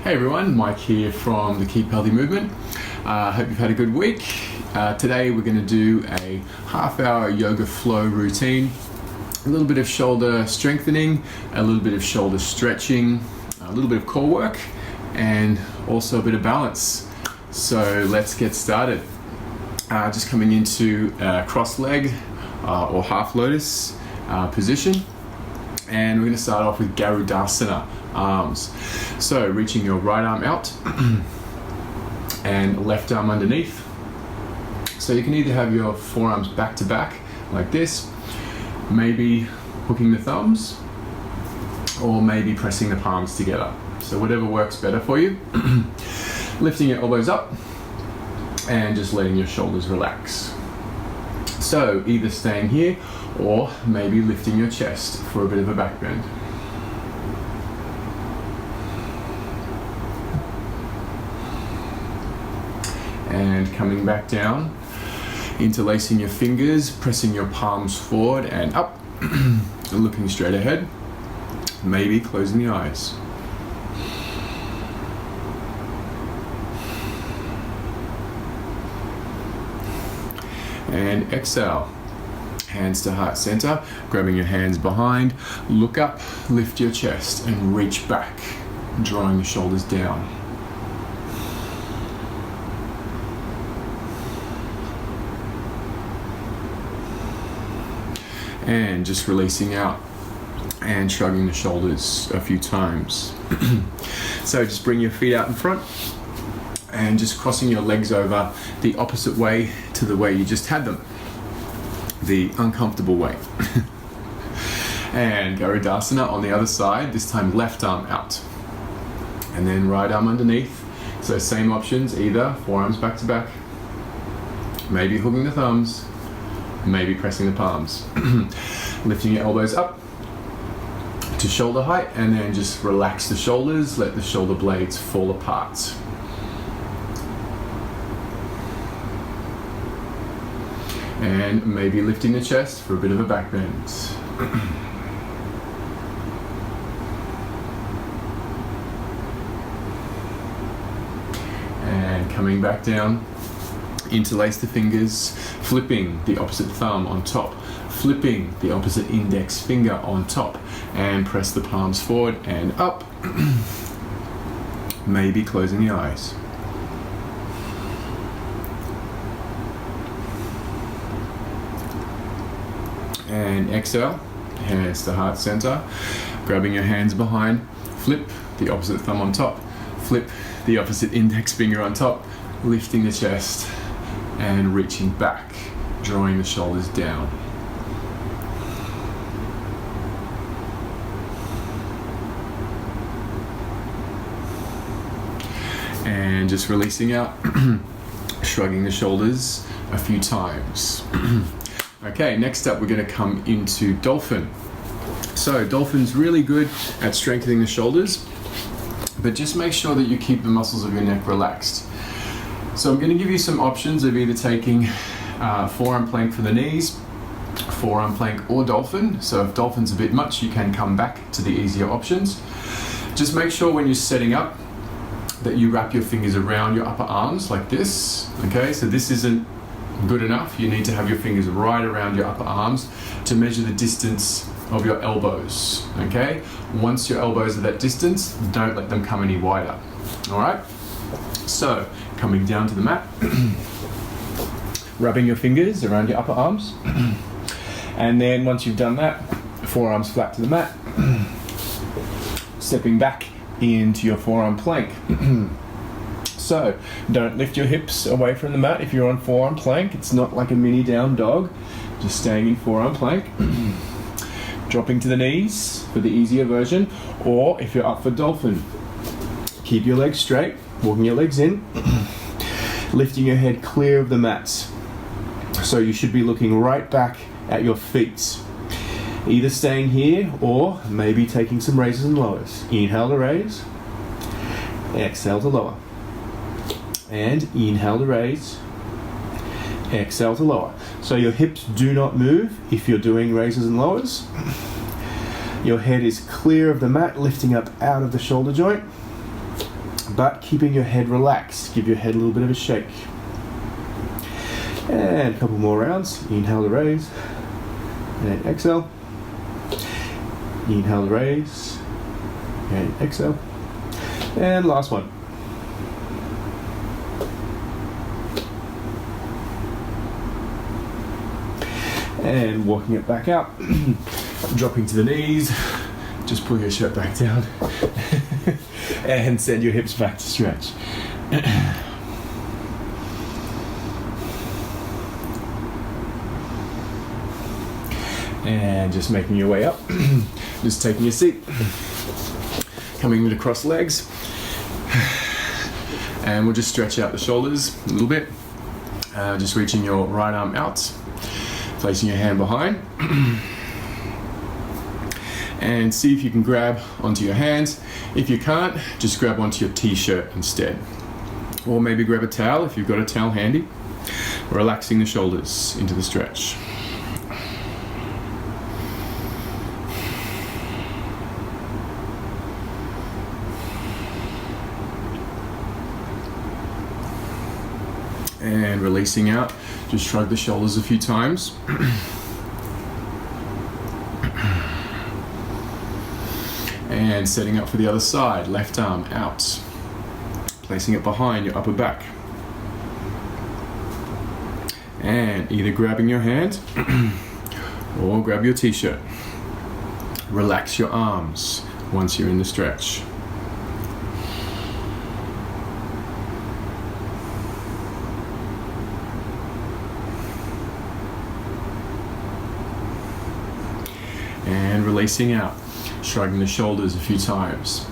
Hey everyone, Mike here from the Keep Healthy Movement. Hope you've had a good week. Today we're going to do a half-hour yoga flow routine. A little bit of shoulder strengthening, a little bit of shoulder stretching, a little bit of core work, and also a bit of balance. So let's get started. Just coming into cross leg or half lotus position. And we're going to start off with Garudasana, arms. So reaching your right arm out and left arm underneath. So you can either have your forearms back to back like this, maybe hooking the thumbs, or maybe pressing the palms together. So whatever works better for you. Lifting your elbows up and just letting your shoulders relax. So either staying here or maybe lifting your chest for a bit of a back bend. And coming back down, interlacing your fingers, pressing your palms forward and up, looking straight ahead, maybe closing the eyes. And exhale. Hands to heart center, grabbing your hands behind, look up, lift your chest and reach back, drawing the shoulders down. And just releasing out and shrugging the shoulders a few times. So just bring your feet out in front and just crossing your legs over the opposite way to the way you just had them. The uncomfortable way. And Garudasana on the other side, this time left arm out. And then right arm underneath. So same options, either forearms back to back, maybe hooking the thumbs, maybe pressing the palms. Lifting your elbows up to shoulder height and then just relax the shoulders, let the shoulder blades fall apart. And maybe lifting the chest for a bit of a back bend. And coming back down, interlace the fingers, flipping the opposite thumb on top, flipping the opposite index finger on top, and press the palms forward and up. Maybe closing the eyes. And exhale, hands to heart center, grabbing your hands behind, flip the opposite thumb on top, flip the opposite index finger on top, lifting the chest and reaching back, drawing the shoulders down. And just releasing out, shrugging the shoulders a few times. Okay, next up we're going to come into Dolphin. So Dolphin's really good at strengthening the shoulders, but just make sure that you keep the muscles of your neck relaxed. So I'm going to give you some options of either taking forearm plank for the knees, forearm plank or Dolphin. So if Dolphin's a bit much, you can come back to the easier options. Just make sure when you're setting up that you wrap your fingers around your upper arms like this. Okay, so this isn't good enough. You need to have your fingers right around your upper arms to measure the distance of your elbows. Okay, once your elbows are that distance, don't let them come any wider. All right, so coming down to the mat, rubbing your fingers around your upper arms, and then once you've done that, forearms flat to the mat, stepping back into your forearm plank. So don't lift your hips away from the mat if you're on forearm plank. It's not like a mini down dog, just staying in forearm plank. Dropping to the knees for the easier version, or if you're up for Dolphin, keep your legs straight, walking your legs in, lifting your head clear of the mats. So you should be looking right back at your feet. Either staying here or maybe taking some raises and lowers. Inhale to raise, exhale to lower. And inhale to raise, exhale to lower. So your hips do not move if you're doing raises and lowers. Your head is clear of the mat, lifting up out of the shoulder joint. but keeping your head relaxed. Give your head a little bit of a shake. And a couple more rounds. Inhale to raise and exhale. Inhale to raise and exhale. And last one. And walking it back out, dropping to the knees, just pull your shirt back down and send your hips back to stretch. And just making your way up, just taking your seat, coming into cross legs, and we'll just stretch out the shoulders a little bit, just reaching your right arm out, placing your hand behind, and see if you can grab onto your hands. If you can't, just grab onto your t-shirt instead, or maybe grab a towel if you've got a towel handy, relaxing the shoulders into the stretch. And releasing out, just shrug the shoulders a few times. And setting up for the other side, left arm out, placing it behind your upper back. And either grabbing your hand or grab your t-shirt. Relax your arms once you're in the stretch. And releasing out, shrugging the shoulders a few times.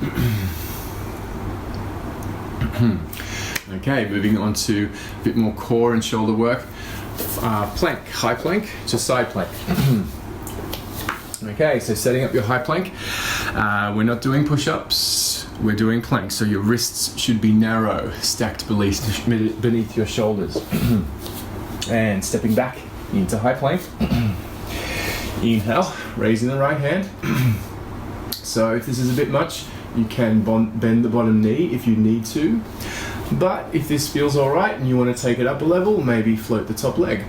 Okay, moving on to a bit more core and shoulder work. Plank, high plank to side plank. Okay, so setting up your high plank. We're not doing push-ups, we're doing plank. So your wrists should be narrow, stacked beneath your shoulders. And stepping back into high plank. Inhale, raising the right hand. So if this is a bit much, you can bend the bottom knee if you need to. But if this feels all right and you want to take it up a level, maybe float the top leg.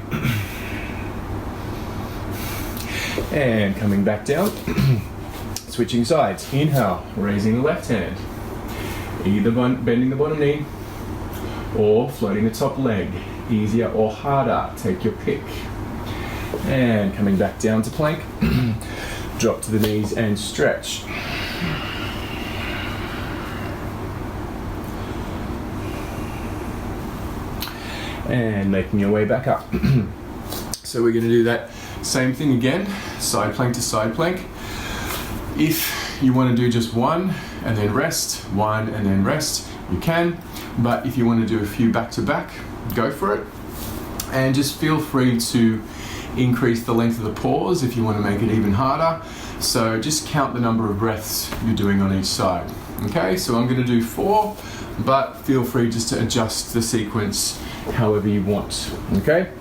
And coming back down, switching sides. Inhale, raising the left hand. Either bending the bottom knee or floating the top leg. Easier or harder, take your pick. And coming back down to plank, drop to the knees and stretch. And making your way back up. So we're going to do that same thing again, side plank to side plank. If you want to do just one and then rest, one and then rest, you can. But if you want to do a few back to back, go for it. And just feel free to increase the length of the pause if you want to make it even harder. So just count the number of breaths you're doing on each side. Okay, so I'm going to do 4, but feel free just to adjust the sequence however you want. Okay,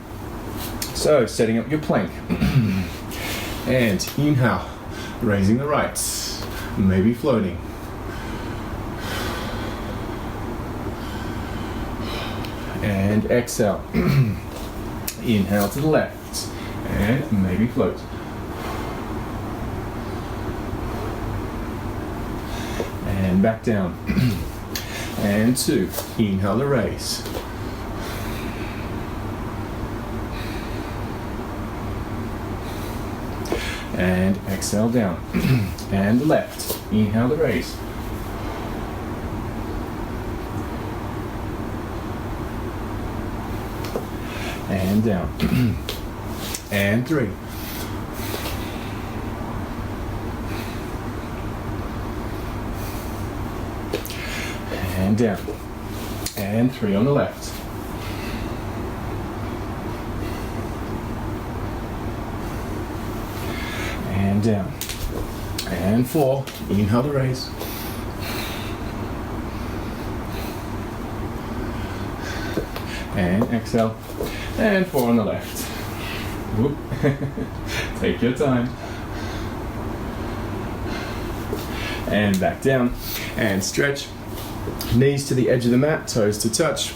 so setting up your plank. And inhale, raising the right, maybe floating. And exhale. Inhale to the left. And maybe float. And back down. And 2. Inhale to raise. And exhale down. And the left. Inhale to raise. And down. And 3. And down. And 3 on the left. And down. And 4. Inhale to raise. And exhale. And 4 on the left. Whoop. Take your time. And back down. And stretch. Knees to the edge of the mat, toes to touch.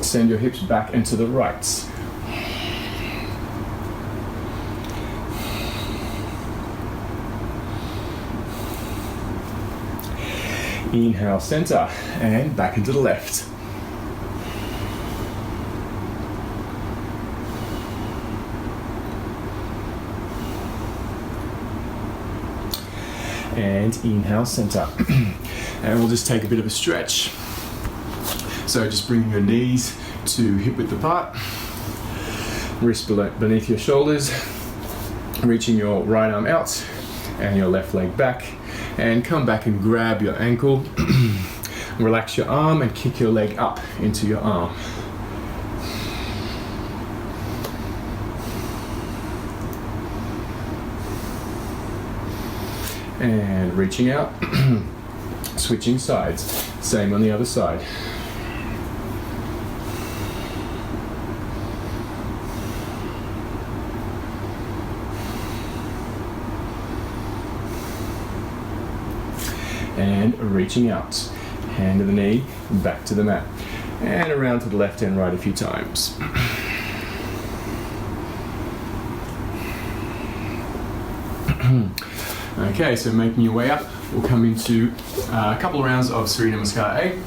Send your hips back and to the right. Inhale, center, and back into the left. And inhale, center. And we'll just take a bit of a stretch. So just bringing your knees to hip width apart, wrist beneath your shoulders, reaching your right arm out and your left leg back, and come back and grab your ankle, relax your arm and kick your leg up into your arm. And reaching out, switching sides, same on the other side. And reaching out, hand to the knee, back to the mat, and around to the left and right a few times. Okay, so making your way up, we'll come into a couple of rounds of Surya Namaskar A.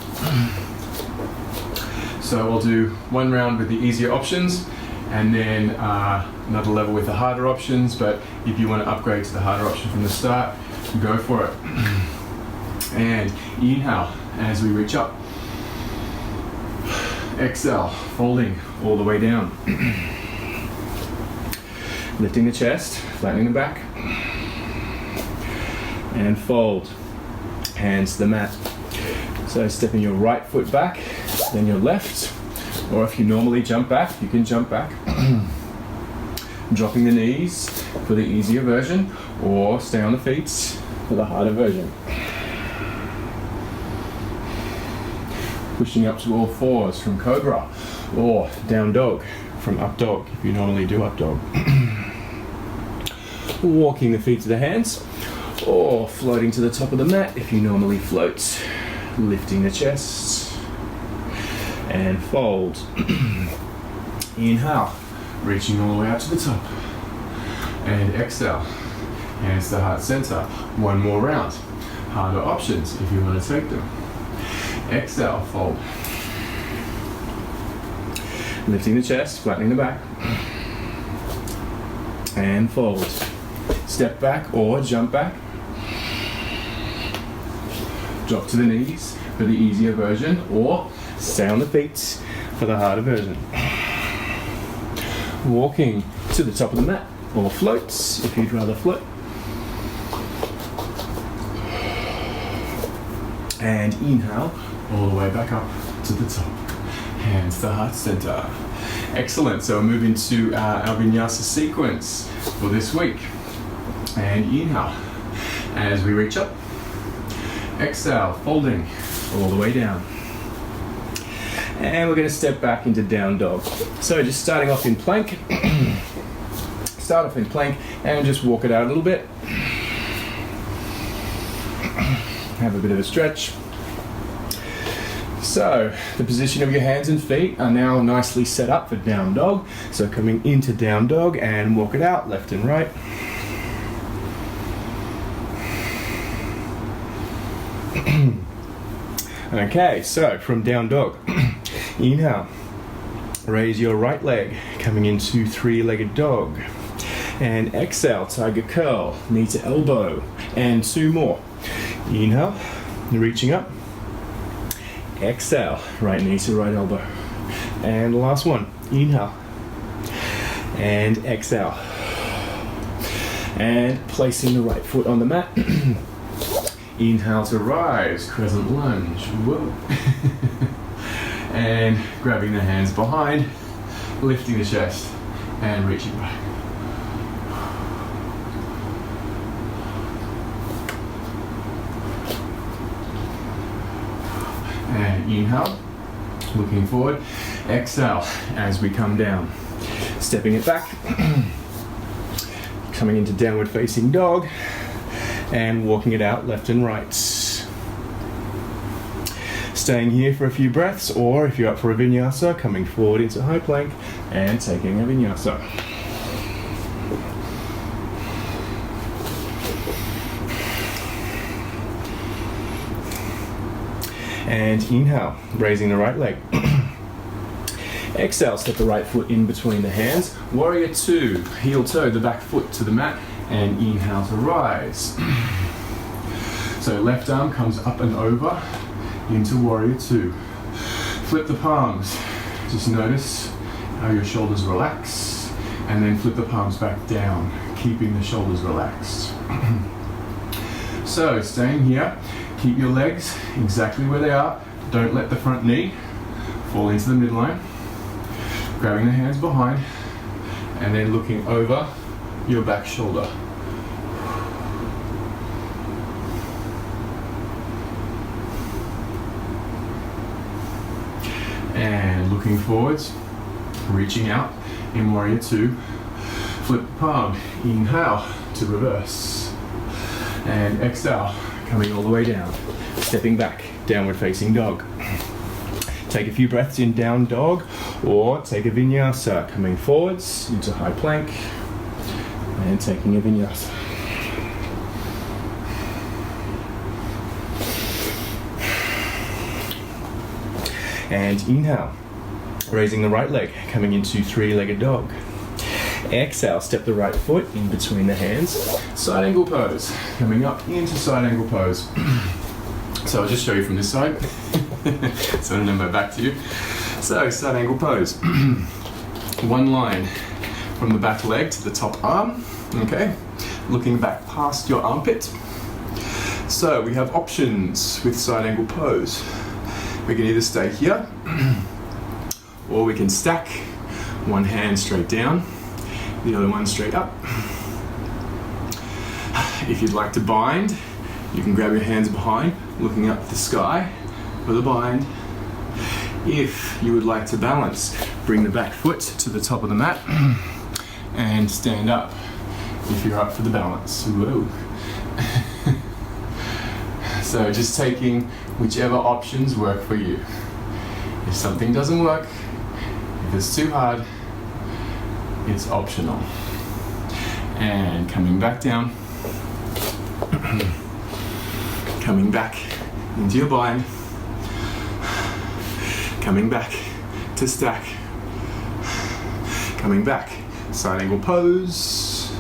So I'll do one round with the easier options, and then another level with the harder options, but if you want to upgrade to the harder option from the start, go for it. And inhale as we reach up. Exhale, folding all the way down. Lifting the chest, flattening the back. And fold. Hands to the mat. So stepping your right foot back, then your left. Or if you normally jump back, you can jump back. Dropping the knees for the easier version, or stay on the feet for the harder version. Pushing up to all fours from Cobra, or down dog from up dog if you normally do up dog. Walking the feet to the hands, or floating to the top of the mat if you normally float. Lifting the chest and fold. Inhale, reaching all the way out to the top. And exhale, hands to heart center. One more round. Harder options if you want to take them. Exhale, fold. Lifting the chest, flattening the back. And fold. Step back or jump back. Drop to the knees for the easier version, or stay on the feet for the harder version. Walking to the top of the mat, or floats if you'd rather float. And inhale, all the way back up to the top. Hands to heart center. Excellent. So we'll move into our vinyasa sequence for this week. And inhale as we reach up. Exhale, folding all the way down. And we're going to step back into down dog. So just starting off in plank. Start off in plank and just walk it out a little bit. Have a bit of a stretch. So the position of your hands and feet are now nicely set up for down dog. So coming into down dog and walk it out left and right. Okay, so from down dog, inhale, raise your right leg, coming into three-legged dog. And exhale, tiger curl, knee to elbow, and two more. Inhale, reaching up. Exhale, right knee to right elbow. And the last one, inhale. And exhale. And placing the right foot on the mat. Inhale to rise, crescent lunge. Whoa. And grabbing the hands behind, lifting the chest, and reaching back. And inhale, looking forward. Exhale as we come down. Stepping it back. Coming into downward facing dog. And walking it out left and right. Staying here for a few breaths, or if you're up for a vinyasa, coming forward into high plank and taking a vinyasa. And inhale, raising the right leg. Exhale, step the right foot in between the hands. Warrior two, heel toe the back foot to the mat, and inhale to rise. So left arm comes up and over into warrior two. Flip the palms. Just notice how your shoulders relax, and then flip the palms back down, keeping the shoulders relaxed. So staying here, keep your legs exactly where they are. Don't let the front knee fall into the midline. Grabbing the hands behind and then looking over your back shoulder. And looking forwards, reaching out in warrior two. Flip the palm, inhale to reverse. And exhale, coming all the way down. Stepping back, downward facing dog. Take a few breaths in down dog, or take a vinyasa, coming forwards into high plank and taking a vinyasa. And inhale, raising the right leg, coming into three-legged dog. Exhale, step the right foot in between the hands. Side angle pose, coming up into side angle pose. So I'll just show you from this side. So I don't know my back to you. So side angle pose. One line from the back leg to the top arm. Okay, looking back past your armpit. So we have options with side angle pose. We can either stay here, or we can stack one hand straight down, the other one straight up. If you'd like to bind, you can grab your hands behind, looking up at the sky for the bind. If you would like to balance, bring the back foot to the top of the mat and stand up if you're up for the balance. Whoa. So just taking whichever options work for you. If something doesn't work, if it's too hard, it's optional. And coming back down. Coming back into your bind. Coming back to stack. Coming back, side angle pose.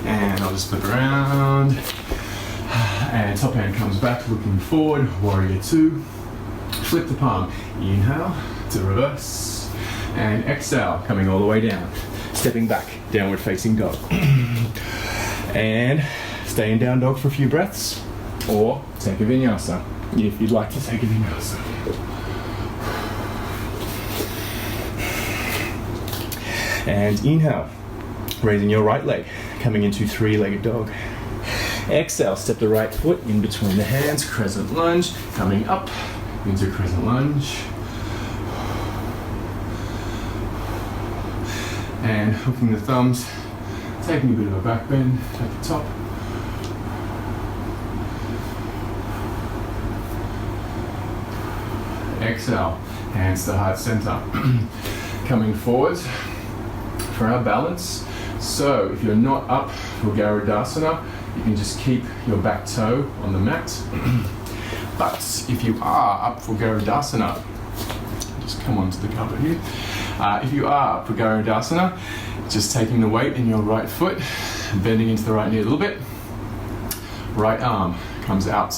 And I'll just flip around. And top hand comes back, looking forward, warrior two. Flip the palm, inhale to reverse. And exhale, coming all the way down. Stepping back, downward facing dog. And stay in down dog for a few breaths, or take a vinyasa if you'd like to take a vinyasa. And inhale, raising your right leg, coming into three-legged dog. Exhale, step the right foot in between the hands, crescent lunge, coming up into crescent lunge. And hooking the thumbs, taking a bit of a back bend at the top. Exhale, hands to heart center. Coming forwards for our balance. So if you're not up for Garudasana, you can just keep your back toe on the mat. But if you are up for Garudasana, just come onto the carpet here. If you are up for Garudasana, just taking the weight in your right foot, bending into the right knee a little bit. Right arm comes out.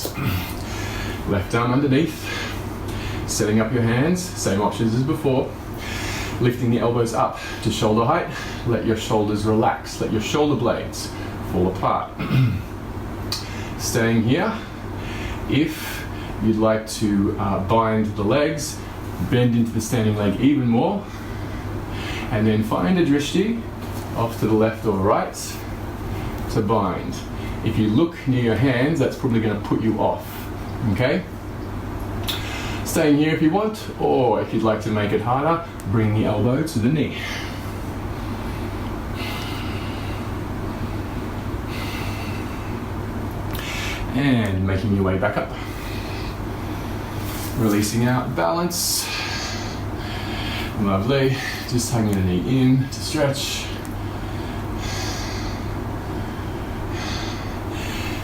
Left arm underneath. Setting up your hands, same options as before. Lifting the elbows up to shoulder height. Let your shoulders relax. Let your shoulder blades fall apart. Staying here. If you'd like to bind the legs, bend into the standing leg even more, and then find a drishti off to the left or right to bind. If you look near your hands, that's probably going to put you off. Okay? Staying here if you want, or if you'd like to make it harder, bring the elbow to the knee. And making your way back up. Releasing out, balance. Lovely. Just tugging the knee in to stretch.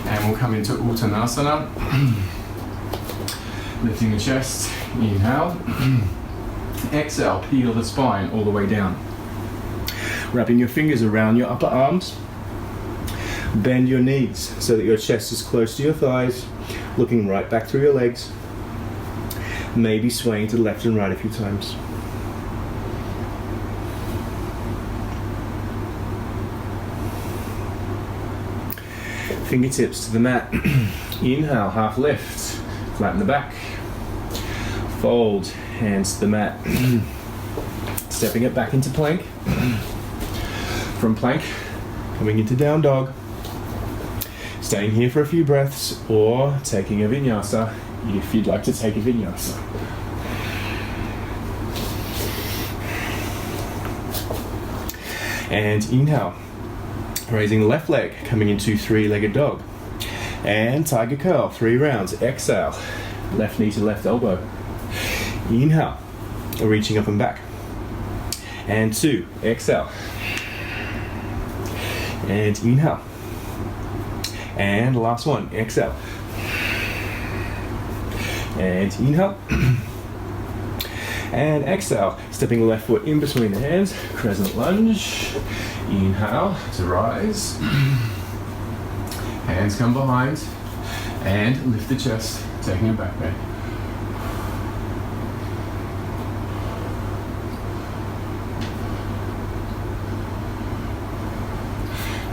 And we'll come into Uttanasana. Lifting the chest, inhale. Exhale, peel the spine all the way down. Wrapping your fingers around your upper arms. Bend your knees so that your chest is close to your thighs, looking right back through your legs. Maybe swaying to the left and right a few times. Fingertips to the mat. Inhale, half lift. Flatten the back. Fold, hands to the mat. Stepping it back into plank. From plank, coming into down dog. Staying here for a few breaths or taking a vinyasa if you'd like to take a vinyasa. And inhale. Raising the left leg, coming into three-legged dog. And tiger curl, 3 rounds. Exhale, left knee to left elbow. Inhale, reaching up and back. And 2, exhale. And inhale. And last one, exhale. And inhale. And exhale, stepping the left foot in between the hands, crescent lunge. Inhale to rise. Hands come behind. And lift the chest, taking a back bend.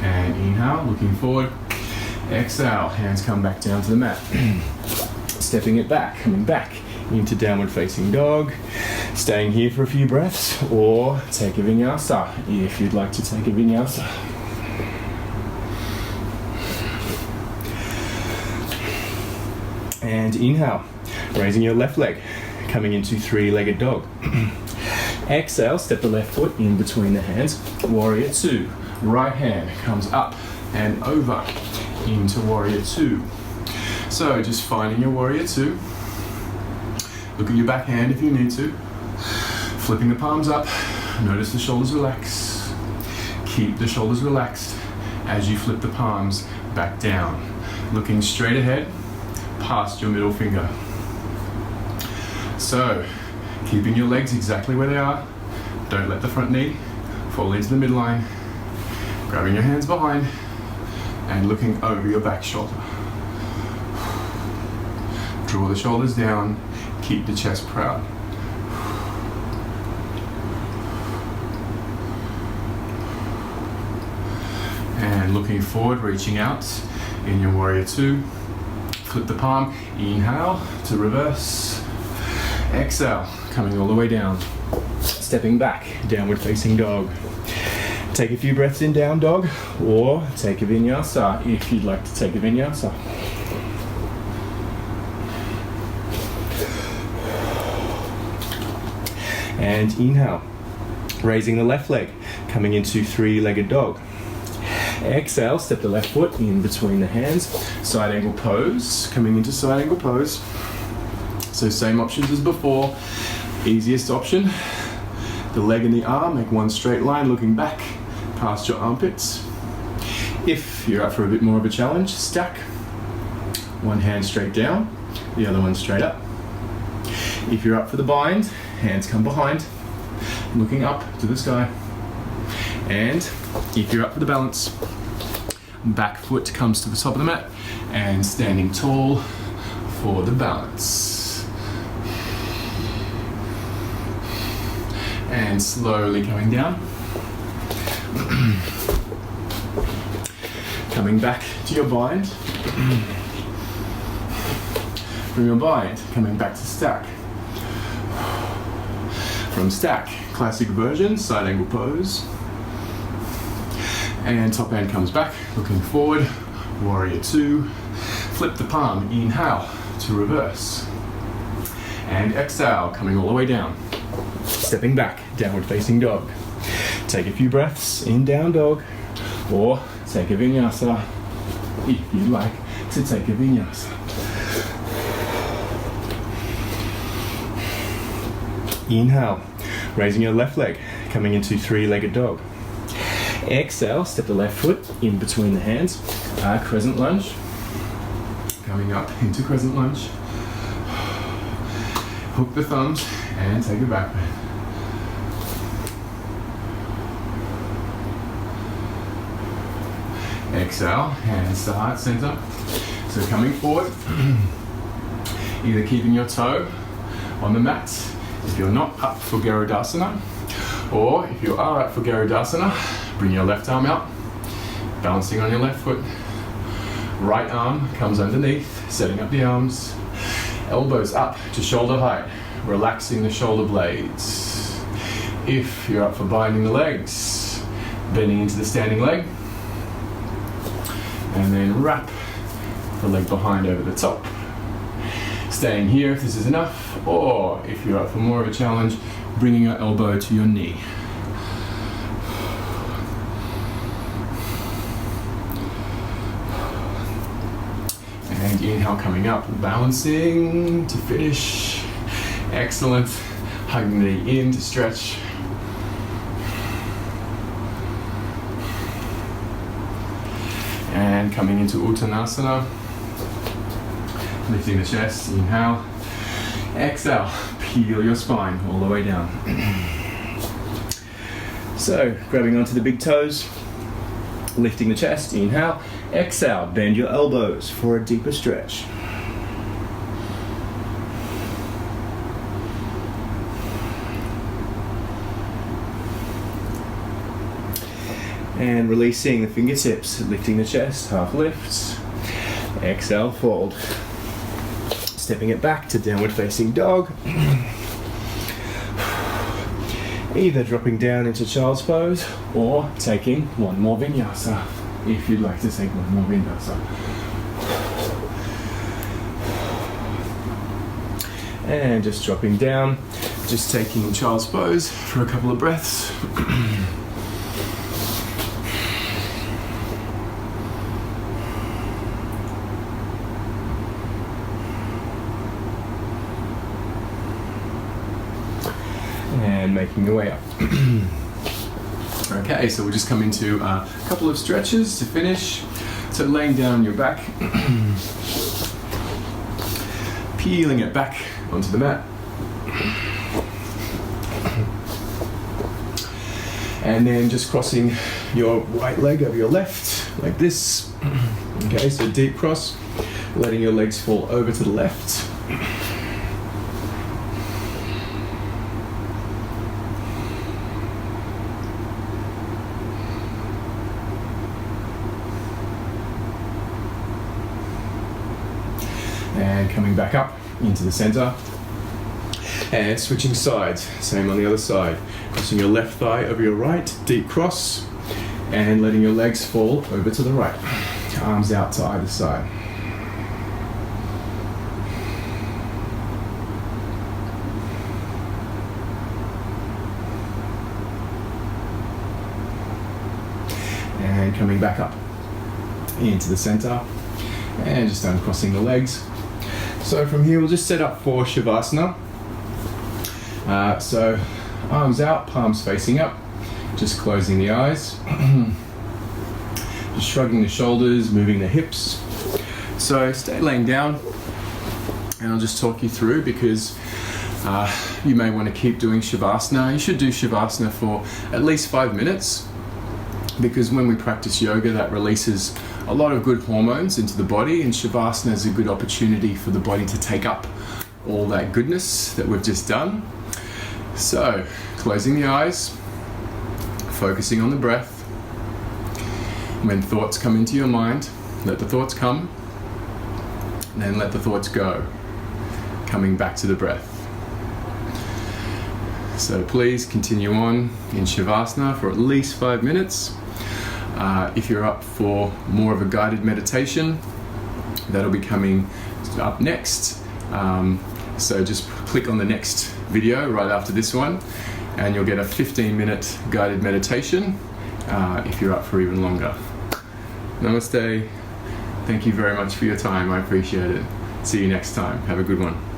And inhale, looking forward. Exhale, hands come back down to the mat. Stepping it back, coming back into downward facing dog. Staying here for a few breaths or take a vinyasa if you'd like to take a vinyasa. And inhale, raising your left leg, coming into three-legged dog. Exhale, step the left foot in between the hands, warrior 2. Right hand comes up and over into warrior 2. So just finding your warrior 2. Look at your back hand if you need to. Flipping the palms up, notice the shoulders relax. Keep the shoulders relaxed as you flip the palms back down. Looking straight ahead, past your middle finger. So, keeping your legs exactly where they are. Don't let the front knee fall into the midline. Grabbing your hands behind and looking over your back shoulder. Draw the shoulders down, keep the chest proud. And looking forward, reaching out in your warrior 2. Flip the palm, inhale to reverse. Exhale, coming all the way down. Stepping back, downward facing dog. Take a few breaths in down dog or take a vinyasa if you'd like to take a vinyasa. And inhale, raising the left leg, coming into three-legged dog. Exhale, step the left foot in between the hands, side angle pose, coming into side angle pose. So same options as before. Easiest option, the leg and the arm, make one straight line looking back past your armpits. If you're up for a bit more of a challenge, stack. One hand straight down, the other one straight up. If you're up for the bind, hands come behind, looking up to the sky. And if you're up for the balance, back foot comes to the top of the mat and standing tall for the balance. And slowly coming down. Coming back to your bind. From your bind, coming back to stack. From stack, classic version, side angle pose. And top hand comes back, looking forward, warrior 2. Flip the palm, inhale to reverse. And exhale, coming all the way down. Stepping back, downward facing dog. Take a few breaths in down dog, or take a vinyasa if you'd like to take a vinyasa. Inhale, raising your left leg, coming into three-legged dog. Exhale, step the left foot in between the hands, crescent lunge. Coming up into crescent lunge. Hook the thumbs and take a back bend. Exhale, hands to heart center. So coming forward, either keeping your toe on the mat if you're not up for Garudasana, or if you are up for Garudasana, bring your left arm out, balancing on your left foot. Right arm comes underneath, setting up the arms. Elbows up to shoulder height, relaxing the shoulder blades. If you're up for binding the legs, bending into the standing leg, and then wrap the leg behind over the top. Staying here if this is enough, or if you're up for more of a challenge, bringing your elbow to your knee. And inhale, coming up, balancing to finish. Excellent. Hugging the knee in to stretch. And coming into Uttanasana. Lifting the chest, inhale. Exhale, peel your spine all the way down. So, grabbing onto the big toes, lifting the chest, inhale. Exhale, bend your elbows for a deeper stretch. And releasing the fingertips, lifting the chest, half lifts. Exhale, fold. Stepping it back to downward facing dog. Either dropping down into child's pose or taking one more vinyasa, if you'd like to take one more vinyasa. And just dropping down, just taking child's pose for a couple of breaths. And making your way up. Okay, so we'll just come into a couple of stretches to finish. So laying down on your back, peeling it back onto the mat. And then just crossing your right leg over your left, like this. Okay, so deep cross, letting your legs fall over to the left. And coming back up into the center and switching sides, same on the other side, crossing your left thigh over your right, deep cross, and letting your legs fall over to the right, arms out to either side. And coming back up into the center and just uncrossing the legs. So from here we'll just set up for Shavasana. So arms out, palms facing up, just closing the eyes, just shrugging the shoulders, moving the hips. So stay laying down and I'll just talk you through, because you may want to keep doing Shavasana. You should do Shavasana for at least 5 minutes, because when we practice yoga, that releases a lot of good hormones into the body, and Shavasana is a good opportunity for the body to take up all that goodness that we've just done. So, closing the eyes, focusing on the breath. When thoughts come into your mind, let the thoughts come, then let the thoughts go, coming back to the breath. So please continue on in Shavasana for at least 5 minutes. If you're up for more of a guided meditation, that'll be coming up next. So just click on the next video right after this one and you'll get a 15-minute guided meditation if you're up for even longer. Namaste. Thank you very much for your time. I appreciate it. See you next time. Have a good one.